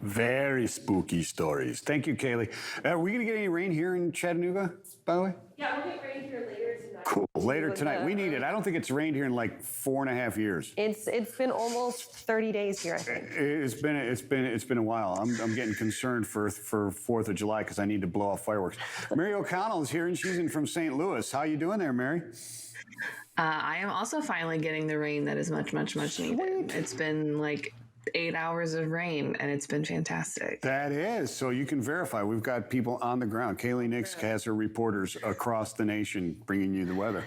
Very spooky stories. Thank you, Kaylee. Are we going to get any rain here in Chattanooga, by the way? Yeah, we'll get rain here later tonight. Cool. Later tonight. We need it. I don't think it's rained here in like 4.5 years. It's been almost 30 days here, I think. It's been a while. I'm getting concerned for 4th of July because I need to blow off fireworks. Mary O'Connell is here, and she's in from St. Louis. How you doing there, Mary? I am also finally getting the rain that is much needed. Sweet. It's been like 8 hours of rain, and it's been fantastic. That is. So you can verify. We've got people on the ground. Kaylee Nix has her reporters across the nation bringing you the weather.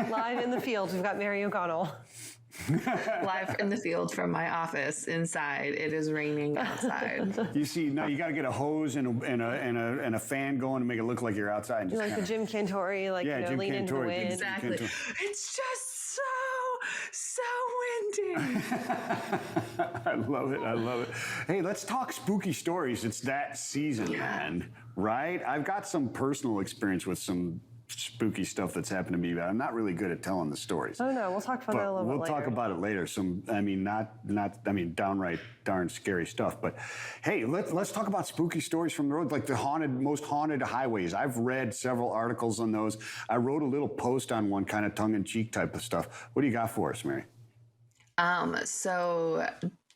Live in the field, we've got Mary O'Connell. Live in the field from my office inside. It is raining outside. You see, now you got to get a hose and a fan going to make it look like you're outside. And You just like the Jim Cantori, Jim lean into the Cantori, wind. Exactly. It's just so windy. I love it. Hey, let's talk spooky stories. It's that season, man. Right? I've got some personal experience with some spooky stuff that's happened to me, but I'm not really good at telling the stories. Oh no, we'll talk about that a little bit later. We'll talk about it later. Downright darn scary stuff. But hey, let's talk about spooky stories from the road, like the most haunted highways. I've read several articles on those. I wrote a little post on one, kind of tongue-in-cheek type of stuff. What do you got for us, Mary?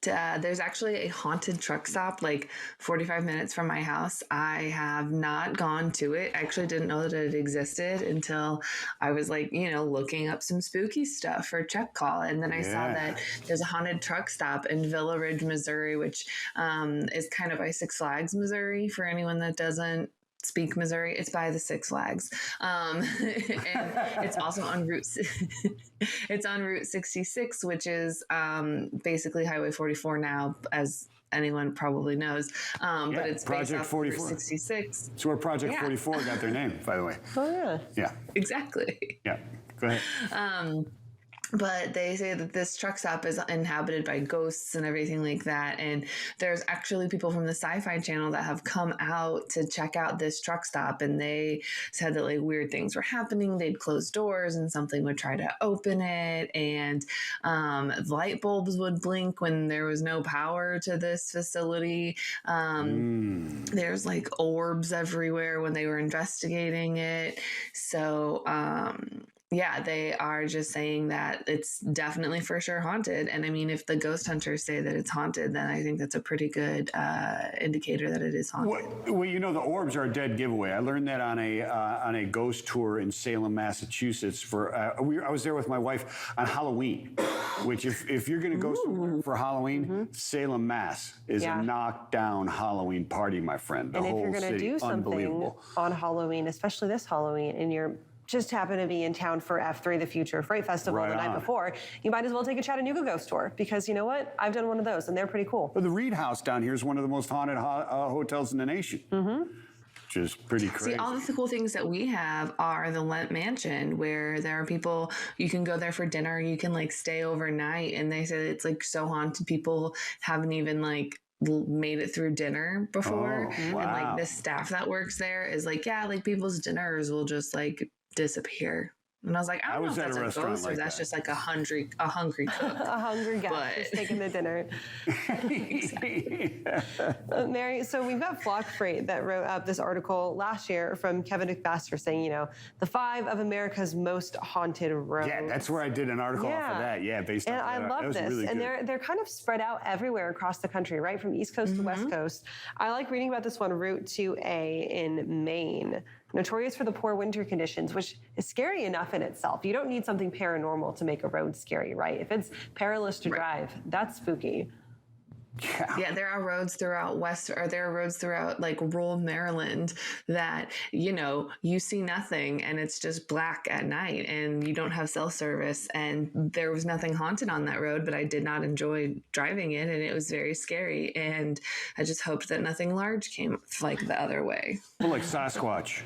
There's actually a haunted truck stop like 45 minutes from my house. I have not gone to it. I actually didn't know that it existed until I was looking up some spooky stuff for Check Call. And then I saw that there's a haunted truck stop in Villa Ridge, Missouri, which is kind of by Six Flags, Missouri, for anyone that doesn't speak Missouri. It's by the Six Flags. And it's also on it's on Route 66, which is basically Highway 44 now, as anyone probably knows. But it's Project based off 44. Route 66. It's where Project 44 got their name, by the way. Oh yeah. Yeah. Exactly. Yeah. Go ahead. But they say that this truck stop is inhabited by ghosts and everything like that. And there's actually people from the Sci-Fi Channel that have come out to check out this truck stop. And they said that weird things were happening. They'd close doors and something would try to open it. And light bulbs would blink when there was no power to this facility. There's orbs everywhere when they were investigating it. So, yeah, they are just saying that it's definitely for sure haunted. And I mean, if the ghost hunters say that it's haunted, then I think that's a pretty good indicator that it is haunted. Well, the orbs are a dead giveaway. I learned that on a ghost tour in Salem, Massachusetts. I was there with my wife on Halloween, which if you're going to go somewhere for Halloween, Salem, Mass is a knockdown Halloween party, my friend. The And if whole you're going to city, do something on Halloween, especially this Halloween, and you're just happen to be in town for F3 The Future Fright Festival the night before, you might as well take a Chattanooga ghost tour, because you know what? I've done one of those and they're pretty cool. But the Reed House down here is one of the most haunted hotels in the nation. Which is pretty crazy. See, all of the cool things that we have are the Lent Mansion, where there are people, you can go there for dinner, you can stay overnight, and they say it's so haunted, people haven't even made it through dinner before. Wow. And the staff that works there is people's dinners will just disappear. And I was like, I don't know if that's a ghost or that's just a hungry cook. A hungry guy just taking the dinner. Mary, so we've got Flock Freight that wrote up this article last year from Kevin McMaster saying, the 5 of America's most haunted roads. Yeah, that's where I did an article off of that. Yeah, based on that. And I love this. Really and they're kind of spread out everywhere across the country, right? From East Coast to West Coast. I like reading about this one, Route 2A in Maine. Notorious for the poor winter conditions, which is scary enough in itself. You don't need something paranormal to make a road scary, right? If it's perilous to drive, that's spooky. Yeah, there are roads throughout rural Maryland that, you see nothing and it's just black at night and you don't have cell service, and there was nothing haunted on that road, but I did not enjoy driving it and it was very scary, and I just hoped that nothing large came the other way. Well, like Sasquatch,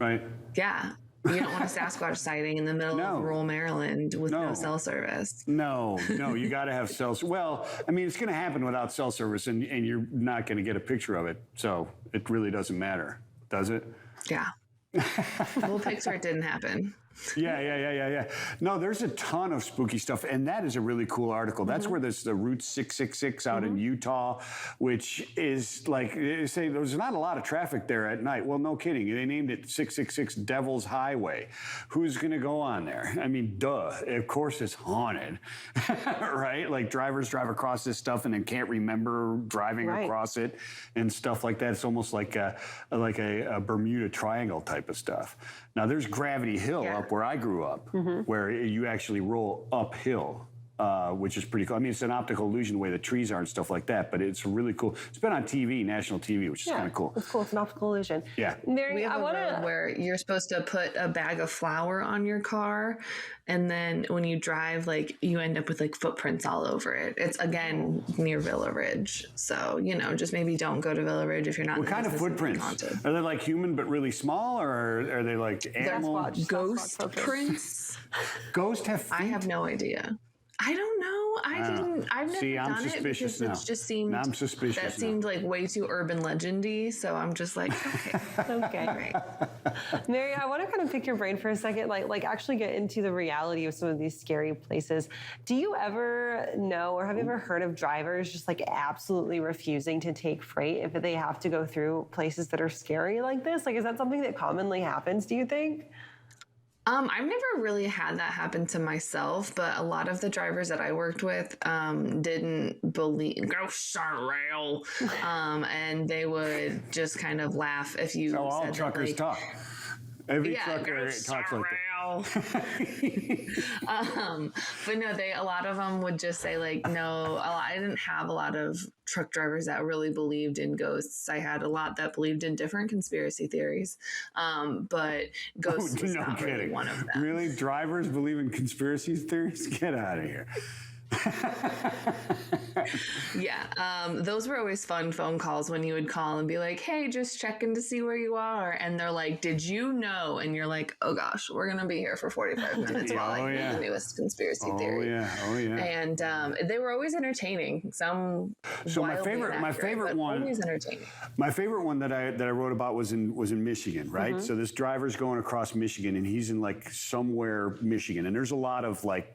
right? Yeah. You don't want a Sasquatch sighting in the middle of rural Maryland with no cell service. No, you got to have cell service. Well, I mean, it's going to happen without cell service, and you're not going to get a picture of it. So it really doesn't matter, does it? Yeah. We'll picture it didn't happen. Yeah. No, there's a ton of spooky stuff, and that is a really cool article. That's where there's the Route 666 out in Utah, which is like, they say there's not a lot of traffic there at night. Well, no kidding. They named it 666 Devil's Highway. Who's going to go on there? I mean, duh. Of course it's haunted, right? Like drivers drive across this stuff and then can't remember driving across it and stuff like that. It's almost like a Bermuda Triangle type of stuff. Now, there's Gravity Hill up where I grew up, where you actually roll uphill, which is pretty cool. I mean, it's an optical illusion the way the trees are and stuff like that, but it's really cool. It's been on TV, national TV, which is kind of cool. It's cool. It's an optical illusion. Yeah. Mary, We have I a want road to. where you're supposed to put a bag of flour on your car, and then when you drive, like you end up with like footprints all over it. It's again near Villa Ridge, so just maybe don't go to Villa Ridge if you're not. What kind of footprints? Are they like human but really small, or are they like animal? Sasquatch Ghost footprints. prints. Ghosts have feet? I have no idea. I don't know. I've never See, I'm done it suspicious because now. it just seemed. Now I'm suspicious That now. seemed like way too urban legendy. So I'm just like, okay, Okay. Mary, I want to kind of pick your brain for a second, like actually get into the reality of some of these scary places. Do you ever know, or have you ever heard of drivers just like absolutely refusing to take freight if they have to go through places that are scary like this? Like, is that something that commonly happens, do you think? I've never really had that happen to myself, but a lot of the drivers that I worked with didn't believe ghosts are real, and they would just kind of laugh if you. Oh, all said truckers that, like, talk. Every yeah, trucker ghosts talks are like that. real. But no, a lot of them would just say like, no. I didn't have a lot of truck drivers that really believed in ghosts. I had a lot that believed in different conspiracy theories, but ghosts was No not really kidding. one of them. Really? Drivers believe in conspiracy theories? Get out of here. Yeah, those were always fun phone calls when you would call and be like, hey, just checking to see where you are. And they're like, did you know? And you're like, oh gosh, we're going to be here for 45 minutes while I hear the newest conspiracy theory. Oh, yeah. And they were always entertaining. Some So my wildly favorite inaccurate, but one, always entertaining. my favorite one that I wrote about was in Michigan, right? Mm-hmm. So this driver's going across Michigan, and he's in like somewhere Michigan, and there's a lot of like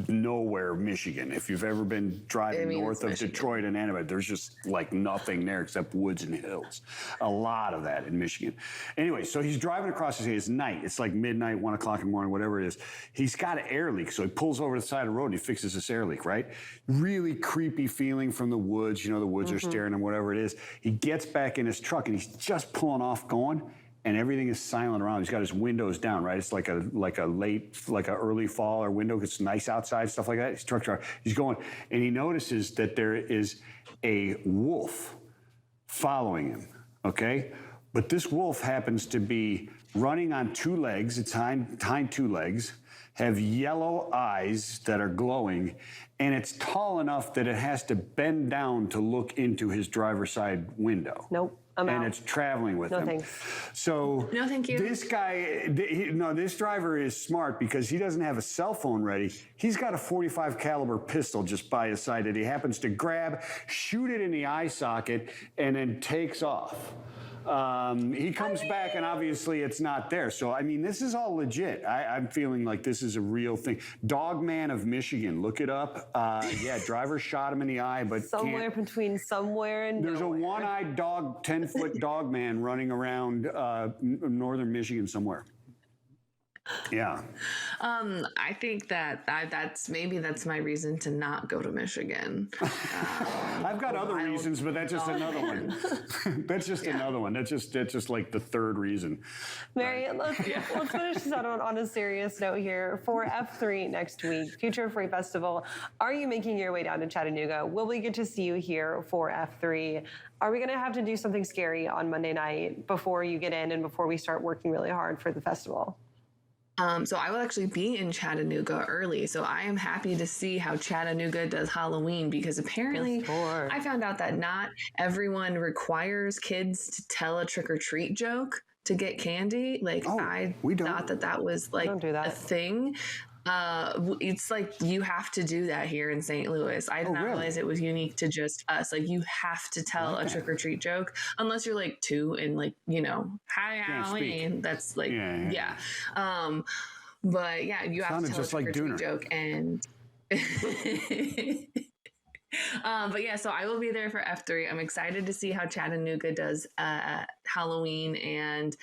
nowhere Michigan. If you've ever been driving north of Michigan. Detroit and Anaheim, there's just like nothing there except woods and hills. A lot of that in Michigan. Anyway, so he's driving across it's night. It's like midnight, 1 o'clock in the morning, whatever it is. He's got an air leak, so he pulls over to the side of the road and he fixes this air leak, right? Really creepy feeling from the woods. The woods are staring at him, whatever it is. He gets back in his truck and he's just pulling off going, and everything is silent around. He's got his windows down, right? It's like a early fall or window. It's nice outside, stuff like that. His truck's around. He's going, and he notices that there is a wolf following him. Okay, but this wolf happens to be running on two legs. Its hind two legs have yellow eyes that are glowing, and it's tall enough that it has to bend down to look into his driver's side window. Nope. I'm and out. it's traveling with No, him. thanks. So No, thank you. This guy, this driver is smart because he doesn't have a cell phone ready. He's got a .45 caliber pistol just by his side that he happens to grab, shoot it in the eye socket, and then takes off. He comes back and obviously it's not there. So, I mean, this is all legit. I'm feeling like this is a real thing. Dogman of Michigan, look it up. Yeah, driver shot him in the eye, but Somewhere between somewhere and there's nowhere. a one-eyed dog, 10-foot dog man running around northern Michigan somewhere. Yeah. I think that's my reason to not go to Michigan. I've got other reasons, but that's just another one. That's just another one. That's just like the third reason. Mary, let's finish this out on a serious note here. For F3 next week, Future Freight Festival, are you making your way down to Chattanooga? Will we get to see you here for F3? Are we going to have to do something scary on Monday night before you get in and before we start working really hard for the festival? So I will actually be in Chattanooga early. So I am happy to see how Chattanooga does Halloween, because apparently I found out that not everyone requires kids to tell a trick or treat joke to get candy. Like we don't. thought that was like Don't do that. a thing. It's like you have to do that here in St. Louis. I did not realize it was unique to just us. Like you have to tell a trick or treat joke unless you're like 2 and like, hi Halloween. That's like, yeah. But yeah, you have to Sounded tell just a like trick or treat Dooner. joke and. But yeah, so I will be there for F3. I'm excited to see how Chattanooga does Halloween, and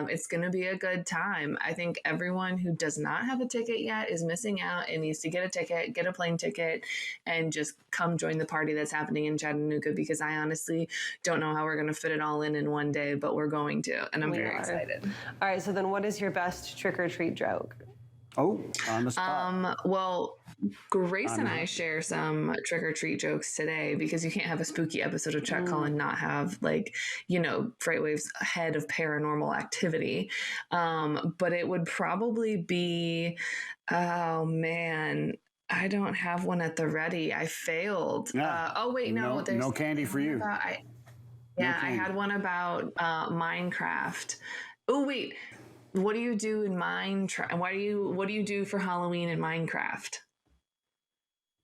it's going to be a good time. I think everyone who does not have a ticket yet is missing out and needs to get a ticket, get a plane ticket, and just come join the party that's happening in Chattanooga, because I honestly don't know how we're going to fit it all in one day, but we're going to, and I'm very excited. All right, so then what is your best trick or treat joke? Oh, on the spot. Well, Grace and I share some trick or treat jokes today, because you can't have a spooky episode of Chuck Call and not have, like, you know, Freightwave's head of paranormal activity. But it would probably be, oh man, I don't have one at the ready. I failed. Yeah. Oh wait, no, there's no candy for you. I candy. had one about Minecraft. Oh wait, what do you do in Minecraft? What do you do for Halloween in Minecraft?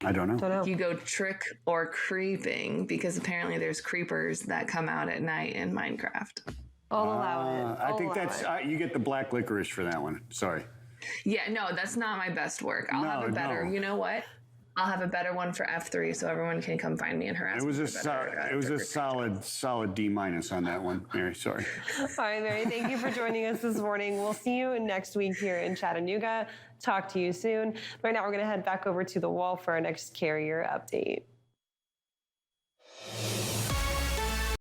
I don't know. Don't know. You go trick or creeping, because apparently there's creepers that come out at night in Minecraft. I'll allow it. I think that's you get the black licorice for that one. Sorry. Yeah, no, that's not my best work. I'll have a better. No. You know what? I'll have a better one for F3, so everyone can come find me and harass It was me a for better, it was a solid D- on that one, Mary. Sorry. All right, Mary, thank you for joining us this morning. We'll see you next week here in Chattanooga. Talk to you soon. Right now, we're going to head back over to the wall for our next carrier update.